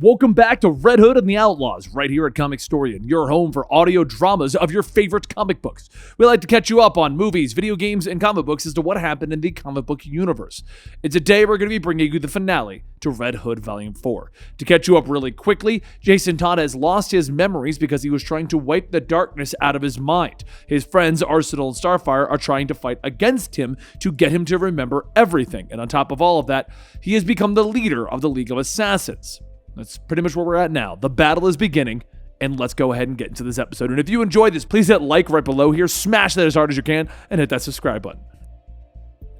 Welcome back to Red Hood and the Outlaws, right here at Comicstorian, your home for audio dramas of your favorite comic books. We like to catch you up on movies, video games, and comic books as to what happened in the comic book universe. And today we're going to be bringing you the finale to Red Hood Volume 4. To catch you up really quickly, Jason Todd has lost his memories because he was trying to wipe the darkness out of his mind. His friends Arsenal and Starfire are trying to fight against him to get him to remember everything. And on top of all of that, he has become the leader of the League of Assassins. That's pretty much where we're at now. The battle is beginning, and let's go ahead and get into this episode. And if you enjoyed this, please hit like right below here, smash that as hard as you can, and hit that subscribe button.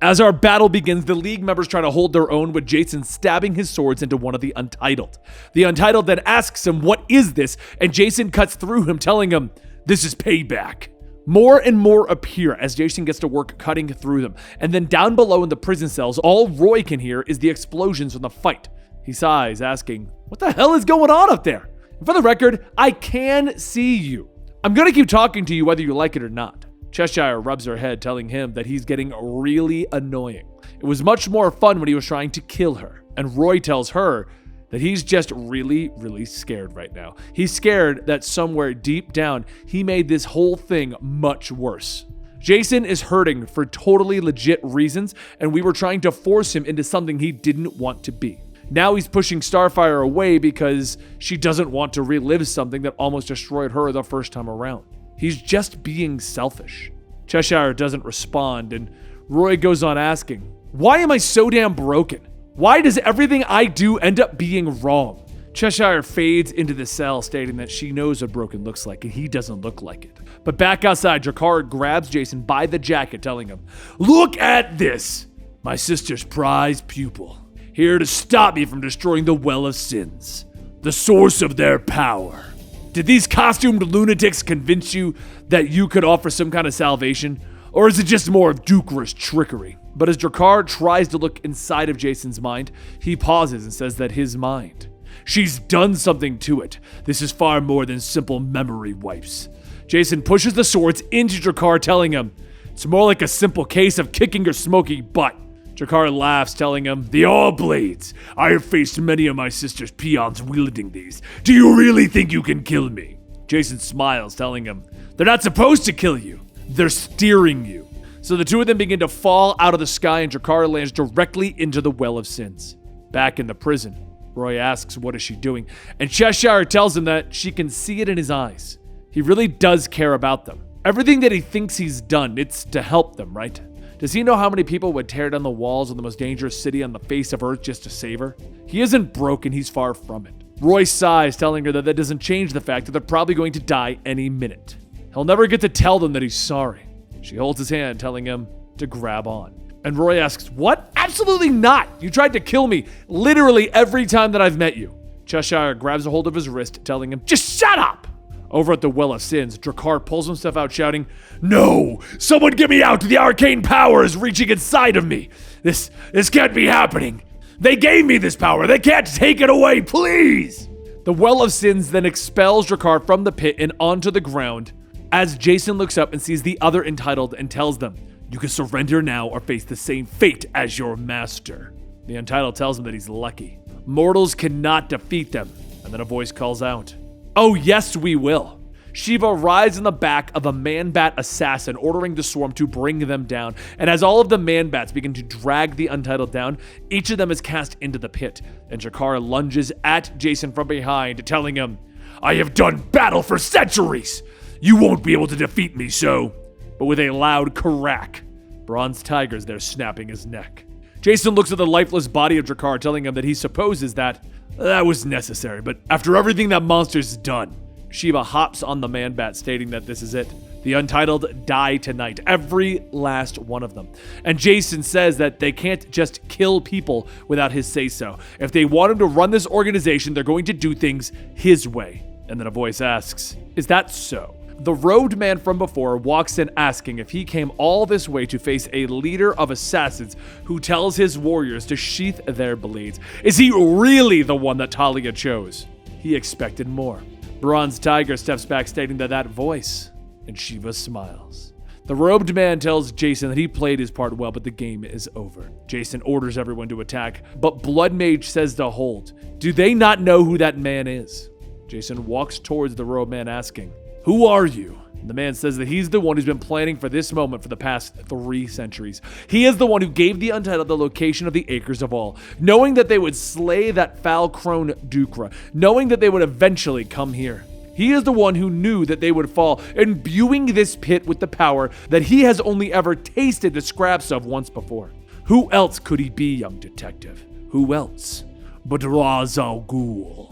As our battle begins, the League members try to hold their own with Jason stabbing his swords into one of the Untitled. The Untitled then asks him, "What is this?" And Jason cuts through him, telling him, "This is payback." More and more appear as Jason gets to work cutting through them. And then down below in the prison cells, all Roy can hear is the explosions from the fight. He sighs, asking, "What the hell is going on up there?" And for the record, I can see you. I'm going to keep talking to you whether you like it or not. Cheshire rubs her head, telling him that he's getting really annoying. It was much more fun when he was trying to kill her. And Roy tells her that he's just really scared right now. He's scared that somewhere deep down, he made this whole thing much worse. Jason is hurting for totally legit reasons, and we were trying to force him into something he didn't want to be. Now he's pushing Starfire away because she doesn't want to relive something that almost destroyed her the first time around. He's just being selfish. Cheshire doesn't respond, and Roy goes on asking, "Why am I so damn broken? Why does everything I do end up being wrong?" Cheshire fades into the cell, stating that she knows what broken looks like, and he doesn't look like it. But back outside, Drakkar grabs Jason by the jacket, telling him, "Look at this! My sister's prized pupil. Here to stop me from destroying the Well of Sins, the source of their power. Did these costumed lunatics convince you that you could offer some kind of salvation? Or is it just more of Duker's trickery?" But as Drakkar tries to look inside of Jason's mind, he pauses and says that his mind, she's done something to it. This is far more than simple memory wipes. Jason pushes the swords into Drakkar, telling him, "It's more like a simple case of kicking your smoky butt." Drakkar laughs, telling him, "The All-Blades! I have faced many of my sister's peons wielding these. Do you really think you can kill me?" Jason smiles, telling him, "They're not supposed to kill you. They're steering you." So the two of them begin to fall out of the sky, and Drakkar lands directly into the Well of Sins. Back in the prison, Roy asks, "What is she doing?" And Cheshire tells him that she can see it in his eyes. He really does care about them. Everything that he thinks he's done, it's to help them, right? Does he know how many people would tear down the walls of the most dangerous city on the face of Earth just to save her? He isn't broken, he's far from it. Roy sighs, telling her that doesn't change the fact that they're probably going to die any minute. He'll never get to tell them that he's sorry. She holds his hand, telling him to grab on. And Roy asks, "What? Absolutely not! You tried to kill me literally every time that I've met you." Cheshire grabs a hold of his wrist, telling him, "Just shut up!" Over at the Well of Sins, Drakkar pulls himself out, shouting, "No! Someone get me out! The arcane power is reaching inside of me! This can't be happening! They gave me this power! They can't take it away! Please!" The Well of Sins then expels Drakkar from the pit and onto the ground as Jason looks up and sees the other Entitled and tells them, "You can surrender now or face the same fate as your master." The Entitled tells him that he's lucky. Mortals cannot defeat them. And then a voice calls out, "Oh yes, we will." Shiva rides on the back of a man-bat assassin, ordering the swarm to bring them down. And as all of the man-bats begin to drag the Untitled down, each of them is cast into the pit. And Drakkar lunges at Jason from behind, telling him, "I have done battle for centuries. You won't be able to defeat me, so..." But with a loud crack, Bronze Tiger's there snapping his neck. Jason looks at the lifeless body of Drakkar, telling him that he supposes that was necessary, but after everything that monster's done. Shiva hops on the man-bat, stating that this is it. The Untitled die tonight, every last one of them. And Jason says that they can't just kill people without his say-so. If they want him to run this organization, they're going to do things his way. And then a voice asks, "Is that so?" The robed man from before walks in, asking if he came all this way to face a leader of assassins who tells his warriors to sheath their blades. Is he really the one that Talia chose? He expected more. Bronze Tiger steps back, stating that voice, and Shiva smiles. The robed man tells Jason that he played his part well, but the game is over. Jason orders everyone to attack, but Blood Mage says to hold. Do they not know who that man is? Jason walks towards the robed man asking, "Who are you?" The man says that he's the one who's been planning for this moment for the past 3 centuries. He is the one who gave the Untitled the location of the Acres of All, knowing that they would slay that foul crone Dukra, knowing that they would eventually come here. He is the one who knew that they would fall, imbuing this pit with the power that he has only ever tasted the scraps of once before. Who else could he be, young detective? Who else but Ra's al Ghul?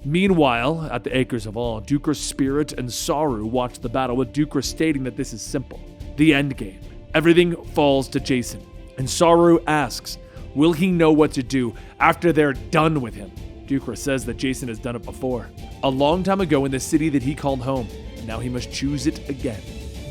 Meanwhile, at the Acres of All, Dukra's spirit and Saru watch the battle, with Dukra stating that this is simple. The end game. Everything falls to Jason. And Saru asks, will he know what to do after they're done with him? Dukra says that Jason has done it before. A long time ago in the city that he called home, and now he must choose it again.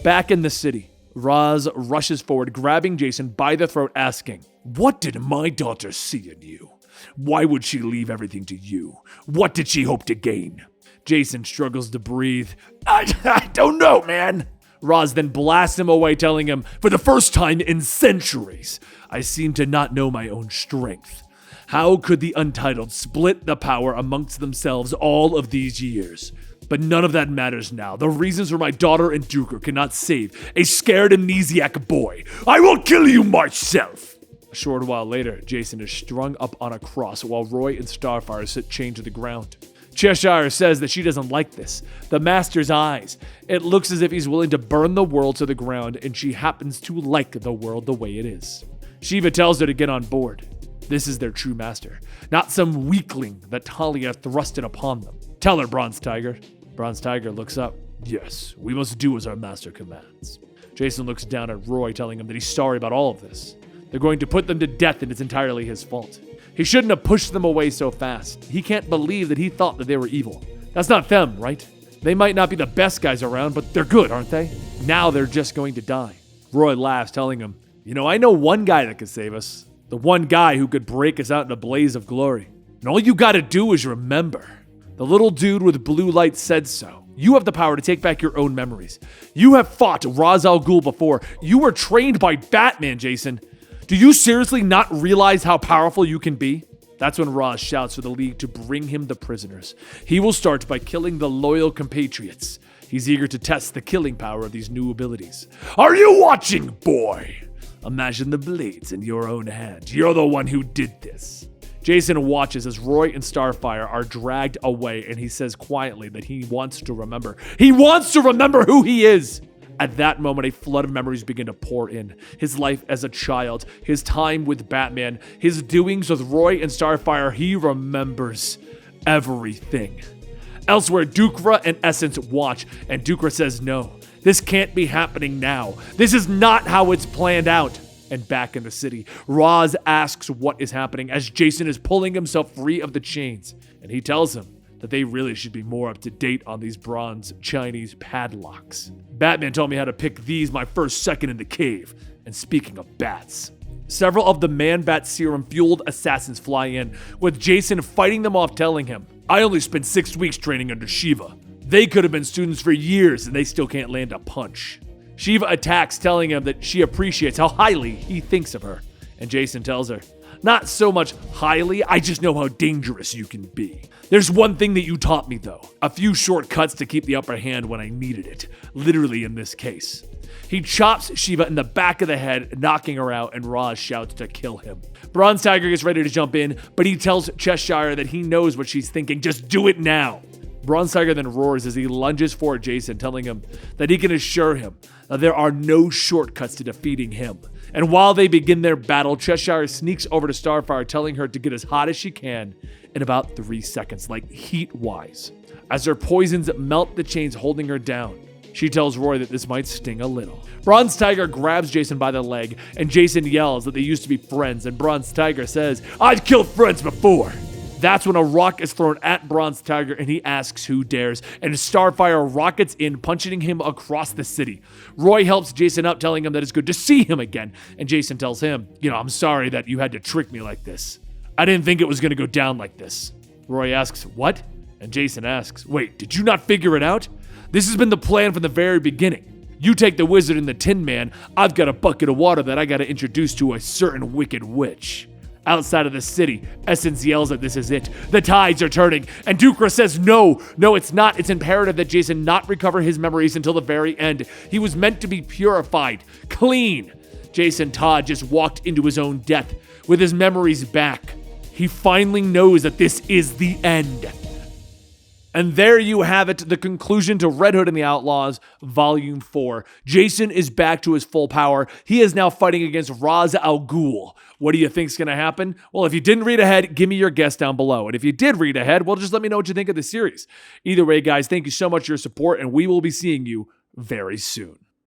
Back in the city, Raz rushes forward, grabbing Jason by the throat, asking, "What did my daughter see in you? Why would she leave everything to you? What did she hope to gain?" Jason struggles to breathe. I don't know, man. Raz then blasts him away, telling him, "For the first time in centuries, I seem to not know my own strength. How could the Untitled split the power amongst themselves all of these years? But none of that matters now. The reasons for my daughter and Dukra cannot save a scared amnesiac boy. I will kill you myself." A short while later, Jason is strung up on a cross while Roy and Starfire sit chained to the ground. Cheshire says that she doesn't like this. The Master's eyes. It looks as if he's willing to burn the world to the ground, and she happens to like the world the way it is. Shiva tells her to get on board. This is their true master, not some weakling that Talia thrusted upon them. Tell her, Bronze Tiger. Bronze Tiger looks up. Yes, we must do as our master commands. Jason looks down at Roy, telling him that he's sorry about all of this. They're going to put them to death, and it's entirely his fault. He shouldn't have pushed them away so fast. He can't believe that he thought that they were evil. That's not them, right? They might not be the best guys around, but they're good, aren't they? Now they're just going to die. Roy laughs, telling him, I know one guy that could save us. The one guy who could break us out in a blaze of glory. And all you gotta do is remember. The little dude with blue light said so. You have the power to take back your own memories. You have fought Ra's al Ghul before. You were trained by Batman, Jason. Do you seriously not realize how powerful you can be? That's when Ra's shouts for the League to bring him the prisoners. He will start by killing the loyal compatriots. He's eager to test the killing power of these new abilities. Are you watching, boy? Imagine the blades in your own hand. You're the one who did this. Jason watches as Roy and Starfire are dragged away, and he says quietly that he wants to remember. He wants to remember who he is! At that moment, a flood of memories begin to pour in. His life as a child, his time with Batman, his doings with Roy and Starfire. He remembers everything. Elsewhere, Dukra and Essence watch, and Dukra says no. This can't be happening now. This is not how it's planned out. And back in the city, Ra's asks what is happening as Jason is pulling himself free of the chains. And he tells him that they really should be more up to date on these bronze Chinese padlocks. Batman told me how to pick these my first second in the cave. And speaking of bats, several of the Man-Bat serum-fueled assassins fly in, with Jason fighting them off, telling him, I only spent 6 weeks training under Shiva. They could have been students for years and they still can't land a punch. Shiva attacks, telling him that she appreciates how highly he thinks of her. And Jason tells her, not so much highly, I just know how dangerous you can be. There's one thing that you taught me though. A few shortcuts to keep the upper hand when I needed it. Literally in this case. He chops Shiva in the back of the head, knocking her out, and Ra's shouts to kill him. Bronze Tiger gets ready to jump in, but he tells Cheshire that he knows what she's thinking. Just do it now. Bronze Tiger then roars as he lunges for Jason, telling him that he can assure him that there are no shortcuts to defeating him. And while they begin their battle, Cheshire sneaks over to Starfire, telling her to get as hot as she can in about 3 seconds, like heat-wise. As her poisons melt the chains holding her down, she tells Roy that this might sting a little. Bronze Tiger grabs Jason by the leg, and Jason yells that they used to be friends, and Bronze Tiger says, I've killed friends before. That's when a rock is thrown at Bronze Tiger, and he asks who dares, and Starfire rockets in, punching him across the city. Roy helps Jason up, telling him that it's good to see him again, and Jason tells him, I'm sorry that you had to trick me like this. I didn't think it was going to go down like this. Roy asks, what? And Jason asks, wait, did you not figure it out? This has been the plan from the very beginning. You take the wizard and the Tin Man. I've got a bucket of water that I got to introduce to a certain wicked witch. Outside of the city, Essence yells that this is it. The tides are turning, and Dukra says no, it's not. It's imperative that Jason not recover his memories until the very end. He was meant to be purified, clean. Jason Todd just walked into his own death with his memories back. He finally knows that this is the end. And there you have it, the conclusion to Red Hood and the Outlaws, Volume 4. Jason is back to his full power. He is now fighting against Ra's al Ghul. What do you think's going to happen? Well, if you didn't read ahead, give me your guess down below. And if you did read ahead, well, just let me know what you think of the series. Either way, guys, thank you so much for your support, and we will be seeing you very soon.